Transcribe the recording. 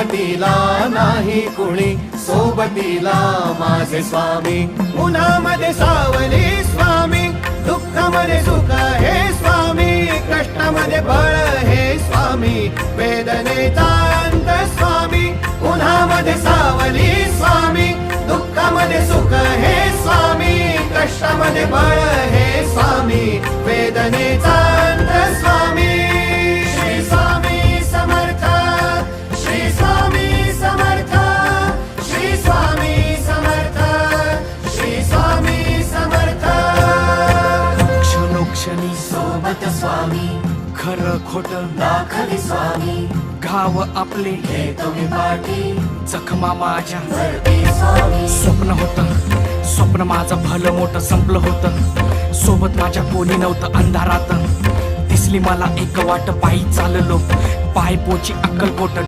सोबतीला नाही कुणी, सोबतीला माझे स्वामी. उन्हामध्ये सावली स्वामी, दुःखामध्ये सुख हे स्वामी, कष्टामध्ये बळ हे स्वामी, वेदनेचा अंत स्वामी. उन्हामध्ये सावली स्वामी, दुःखामध्ये सुख हे स्वामी, कष्टामध्ये बळ हे स्वामी, वेदनेचा अंत स्वामी. श्री स्वामी समर्थ, श्री स्वामी समर्थ, श्री स्वामी समर्थ, श्री स्वामी समर्थ. क्षणोक्षणी सोबत स्वामी, खरं खोट दाखली स्वामी, घाव आपले हे तुम्ही पाठी जखमा माझ्या भरती स्वामी. स्वप्न होतं, स्वप्न माझं भलं मोठं संपलं होतं. सोबत माझ्या कोणी नव्हतं अंधारात. दिसली मला एक वाट, पायी चाललो पाय पोची अक्कलकोट.